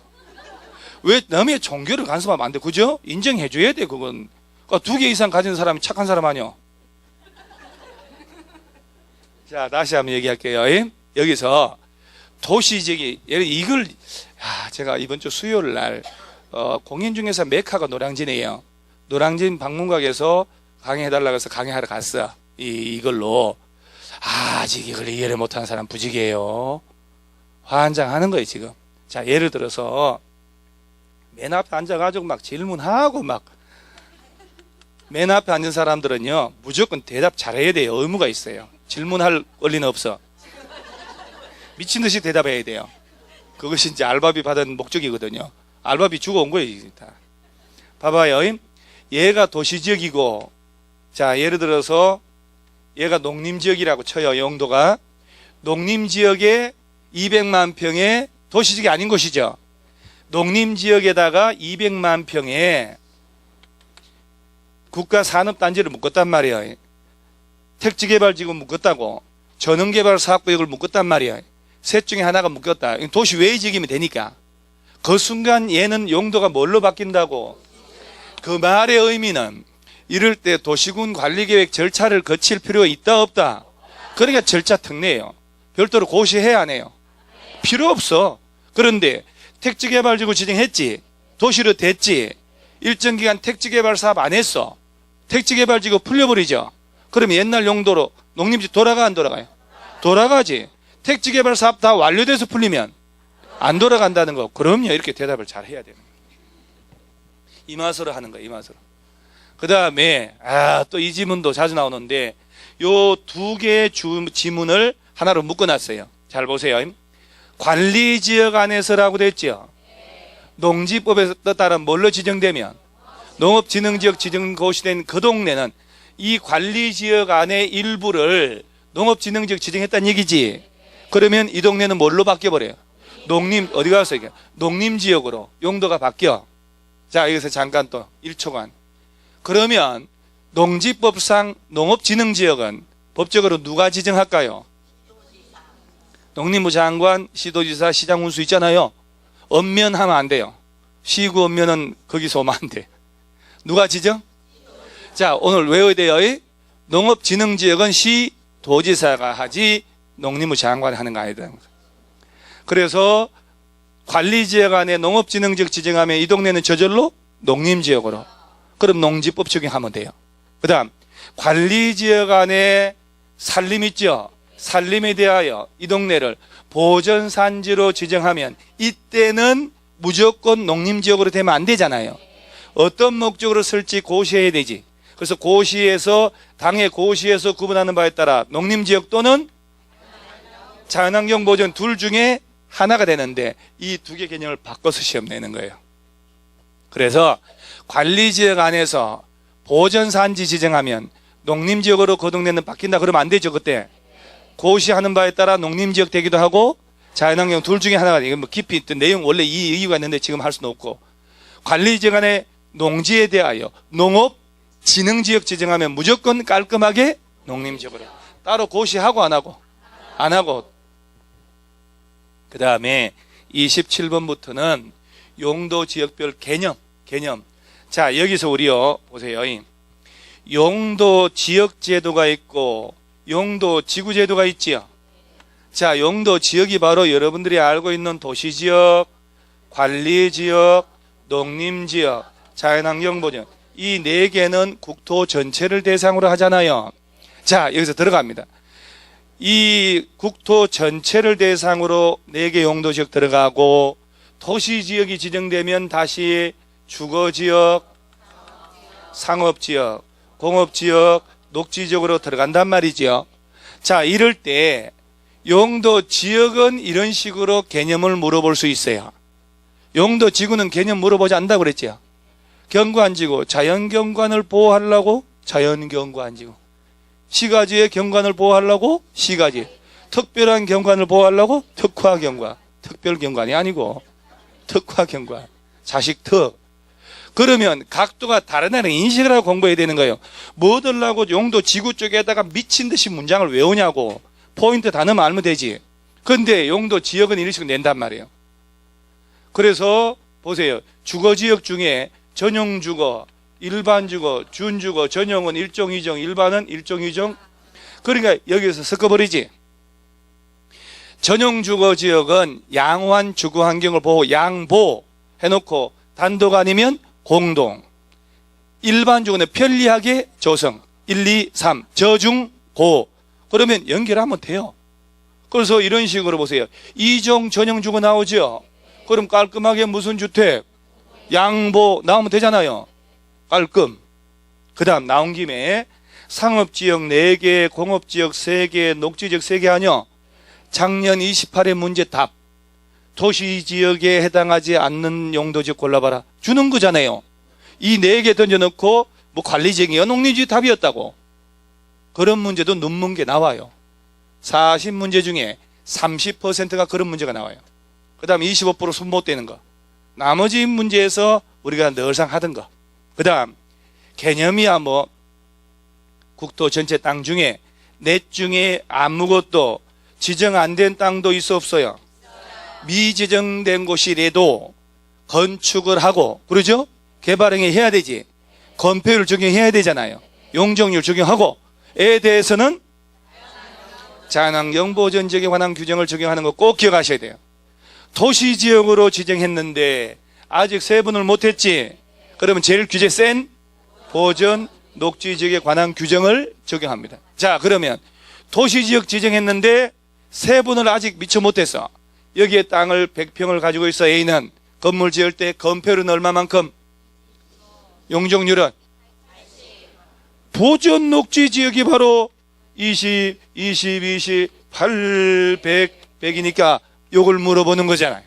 왜 남의 종교를 간섭하면 안 돼? 그죠? 인정해 줘야 돼 그건. 그러니까 2개 이상 가진 사람이 착한 사람 아니요. 자, 다시 한번 얘기할게요. 여기서 도시적이, 이걸 제가 이번 주 수요일 날 공연 중에서 메카가 노량진이에요. 노량진 방문각에서 강의해달라고 해서 강의하러 갔어. 이걸로. 아직 이걸 이해를 못하는 사람 부지기예요. 환장하는 거예요 지금. 자, 예를 들어서 맨 앞에 앉아가지고 막 질문하고 막, 맨 앞에 앉은 사람들은요 무조건 대답 잘해야 돼요. 의무가 있어요. 질문할 권리는 없어. 미친 듯이 대답해야 돼요. 그것이 이제 알바비 받은 목적이거든요. 알바비 주고 온 거예요 다. 봐봐요. 얘가 도시지역이고, 자, 예를 들어서 얘가 농림지역이라고 쳐요. 영도가 농림지역에 200만 평의 도시지역이 아닌 곳이죠. 농림지역에다가 200만 평의 국가산업단지를 묶었단 말이에요. 택지개발지구 묶었다고, 전원개발사업구역을 묶었단 말이에요. 셋 중에 하나가 묶였다. 도시 외의 지역이면 되니까. 그 순간 얘는 용도가 뭘로 바뀐다고? 그 말의 의미는 이럴 때 도시군 관리계획 절차를 거칠 필요가 있다 없다? 그러니까 절차 특례예요. 별도로 고시해야 안 해요? 필요 없어. 그런데 택지개발지구 지정했지, 도시로 됐지, 일정 기간 택지개발 사업 안 했어, 택지개발지구 풀려버리죠. 그러면 옛날 용도로 농림지 돌아가 안 돌아가요? 돌아가지. 택지개발 사업 다 완료돼서 풀리면 안 돌아간다는 거. 그럼요. 이렇게 대답을 잘 해야 됩니다. 이 맛으로 하는 거예요. 이 맛으로. 그 다음에 또 이 지문도 자주 나오는데, 요 2개의 지문을 하나로 묶어놨어요. 잘 보세요. 관리지역 안에서라고 됐죠. 농지법에 따라 뭘로 지정되면, 농업진흥지역 지정고시된 그 동네는 이 관리지역 안에 일부를 농업진흥지역 지정했다는 얘기지. 그러면 이 동네는 뭘로 바뀌어버려요? 어디 가서 이게 농림지역으로 용도가 바뀌어. 자, 여기서 잠깐 또 1초간. 그러면 농지법상 농업진흥지역은 법적으로 누가 지정할까요? 농림부 장관, 시도지사, 시장 운수 있잖아요. 엄면하면 안 돼요. 시구 엄면은 거기서 오면 안 돼. 누가 지정? 자, 오늘 외워야 돼요. 농업진흥지역은 시도지사가 하지 농림부 장관이 하는 거 아니다. 그래서 관리지역 안에 농업진흥지역 지정하면 이 동네는 저절로 농림지역으로. 그럼 농지법 적용하면 돼요. 그 다음 관리지역 안에 산림 있죠. 산림에 대하여 이 동네를 보전산지로 지정하면 이때는 무조건 농림지역으로 되면 안 되잖아요. 어떤 목적으로 쓸지 고시해야 되지. 그래서 고시에서, 당의 고시에서 구분하는 바에 따라 농림지역 또는 자연환경 보전 둘 중에 하나가 되는데, 이 2개 개념을 바꿔서 시험 내는 거예요. 그래서 관리지역 안에서 보전산지 지정하면 농림지역으로 그 동네는 바뀐다 그러면 안 되죠. 그때 고시하는 바에 따라 농림지역 되기도 하고 자연환경 둘 중에 하나가 이건 뭐 깊이 있던 내용 원래 이 이유가 있는데 지금 할 수는 없고 관리지역 안에 농지에 대하여 농업 진흥지역 지정하면 무조건 깔끔하게 농림지역으로 따로 고시하고 안 하고 그 다음에 27번부터는 용도 지역별 개념 자 여기서 우리요 보세요 용도 지역 제도가 있고 용도 지구 제도가 있지요. 자 용도 지역이 바로 여러분들이 알고 있는 도시지역 관리지역 농림지역 자연환경보전 이 네 개는 국토 전체를 대상으로 하잖아요. 자 여기서 들어갑니다. 이 국토 전체를 대상으로 4개 용도지역 들어가고 도시지역이 지정되면 다시 주거지역, 상업지역, 공업지역, 녹지지역으로 들어간단 말이죠. 자 이럴 때 용도지역은 이런 식으로 개념을 물어볼 수 있어요. 용도지구는 개념 물어보지 않는다고 그랬죠. 경관지구, 자연경관을 보호하려고 자연경관지구, 시가지의 경관을 보호하려고 시가지, 특별한 경관을 보호하려고 특화경관, 특별경관이 아니고 특화경관, 자식특. 그러면 각도가 다른 애는 인식을 하고 공부해야 되는 거예요. 뭐 들라고 용도 지구 쪽에다가 미친 듯이 문장을 외우냐고. 포인트 단어만 알면 되지. 근데 용도 지역은 이런 식으로 낸단 말이에요. 그래서 보세요. 주거지역 중에 전용주거, 일반주거, 준주거, 전용은 1종 2종, 일반은 1종 2종. 그러니까 여기서 섞어버리지. 전용주거지역은 양호한 주거환경을 보호, 양보 해놓고 단독 아니면 공동. 일반주거는 편리하게 조성, 1, 2, 3, 저중, 고. 그러면 연결하면 돼요. 그래서 이런 식으로 보세요. 2종 전용주거 나오죠. 그럼 깔끔하게 무슨 주택? 양보 나오면 되잖아요. 깔끔. 그 다음 나온 김에 상업지역 4개, 공업지역 3개, 녹지지역 3개 아니요. 작년 28회 문제 답. 도시지역에 해당하지 않는 용도지역 골라봐라. 주는 거잖아요. 이 4개 던져놓고 뭐 관리지역이요 농림지역 답이었다고. 그런 문제도 논문계 나와요. 40문제 중에 30%가 그런 문제가 나와요. 그 다음 25% 손못 대는 거. 나머지 문제에서 우리가 늘상 하던 거. 그 다음 개념이야 뭐 국토 전체 땅 중에 넷 중에 아무것도 지정 안 된 땅도 있어 없어요? 미지정된 곳이라도 건축을 하고 그러죠? 개발행위 해야 되지. 건폐율 적용해야 되잖아요. 용적률 적용하고 에 대해서는 자연환경 보전 지역에 관한 규정을 적용하는 거 꼭 기억하셔야 돼요. 도시지역으로 지정했는데 아직 세분을 못했지. 그러면 제일 규제 센 보전 녹지지역에 관한 규정을 적용합니다. 자 그러면 도시지역 지정했는데 세분을 아직 미처 못했어. 여기에 땅을 100평을 가지고 있어. A는 건물 지을 때 건폐율은 얼마만큼? 용적률은? 보전 녹지지역이 바로 20, 20, 20, 8, 100, 100이니까 요걸 물어보는 거잖아요.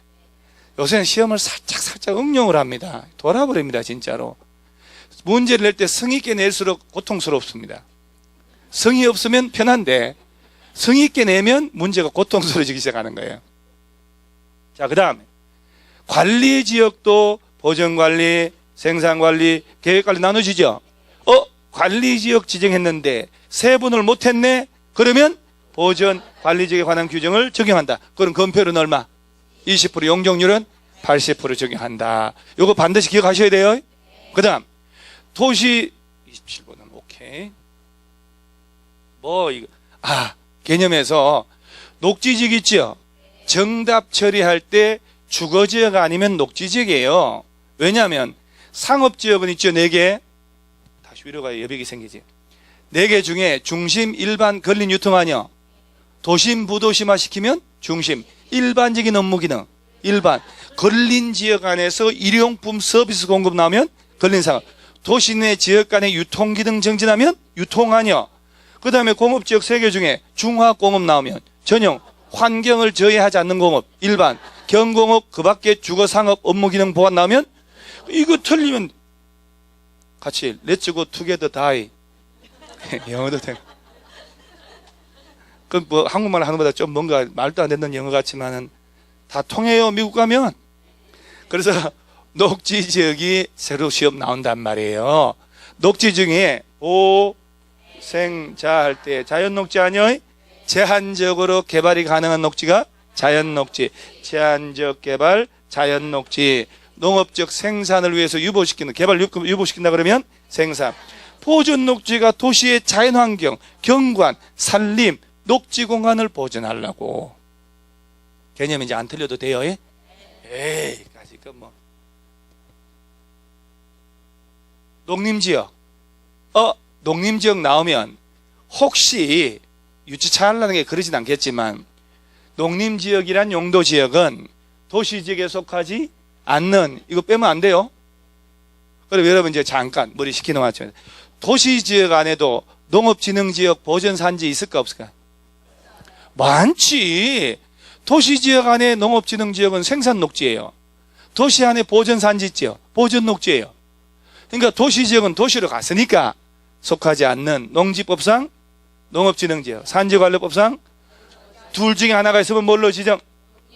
요새는 시험을 살짝 응용을 합니다. 돌아버립니다 진짜로. 문제를 낼 때 성의 있게 낼수록 고통스럽습니다. 성의 없으면 편한데 성의 있게 내면 문제가 고통스러워지기 시작하는 거예요. 자, 그 다음에 관리지역도 보전관리, 생산관리, 계획관리 나눠지죠. 관리지역 지정했는데 세분을 못했네. 그러면 보전 관리지역에 관한 규정을 적용한다. 그럼 건폐율은 얼마? 20%, 용적률은 80% 적용한다. 이거 반드시 기억하셔야 돼요. 그 다음 도시 27번은 오케이. 개념에서 녹지지역 있죠. 정답 처리할 때 주거지역 아니면 녹지지역이에요. 왜냐하면 상업지역은 있죠. 4개. 다시 위로 가야 여백이 생기지. 4개 중에 중심, 일반, 근린, 유통 아니요. 도심, 부도심화 시키면 중심. 일반적인 업무 기능, 일반. 근린 지역 안에서 일용품 서비스 공급 나오면 근린 상업. 도시 내 지역 간의 유통 기능 정진하면 유통 아니요. 그 다음에 공업지역 3개 중에 중화공업 나오면 전용. 환경을 저해하지 않는 공업, 일반. 경공업, 그 밖에 주거상업 업무 기능 보완 나오면 이거 틀리면 같이 Let's go together die. 영어도 돼. 그 뭐 한국말 하는 것보다 좀 뭔가 말도 안 되는 영어 같지만은 다 통해요, 미국 가면. 그래서 녹지 지역이 새로 시험 나온단 말이에요. 녹지 중에 보생자 할 때 자연 녹지 아니요? 제한적으로 개발이 가능한 녹지가 자연 녹지. 제한적 개발, 자연 녹지. 농업적 생산을 위해서 유보시키는, 개발 유보시킨다 그러면 생산. 보존 녹지가 도시의 자연환경, 경관, 산림, 녹지 공간을 보존하려고. 개념이 이제 안 틀려도 돼요? 에이, 아직은 뭐. 농림지역. 농림지역 나오면 혹시 유치차 하려는 게 그러진 않겠지만 농림지역이란 용도지역은 도시지역에 속하지 않는, 이거 빼면 안 돼요. 그럼 여러분 이제 잠깐 머리 식히는 것처럼 도시지역 안에도 농업진흥지역 보전산지 있을까 없을까? 많지. 도시지역 안에 농업진흥지역은 생산녹지예요. 도시 안에 보전산지 있죠. 보전녹지예요. 그러니까 도시지역은 도시로 갔으니까 속하지 않는 농지법상 농업진흥지역, 산지관리법상 둘 중에 하나가 있으면 뭘로 지정?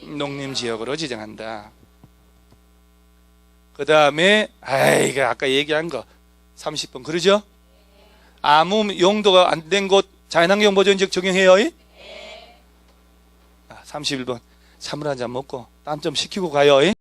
농림지역으로 지정한다. 그 다음에 이거 아까 얘기한 거 30번 그러죠? 아무 용도가 안 된 곳 자연환경 보존지역 적용해요? 31번 찬물 한 잔 먹고 땀 좀 식히고 가요.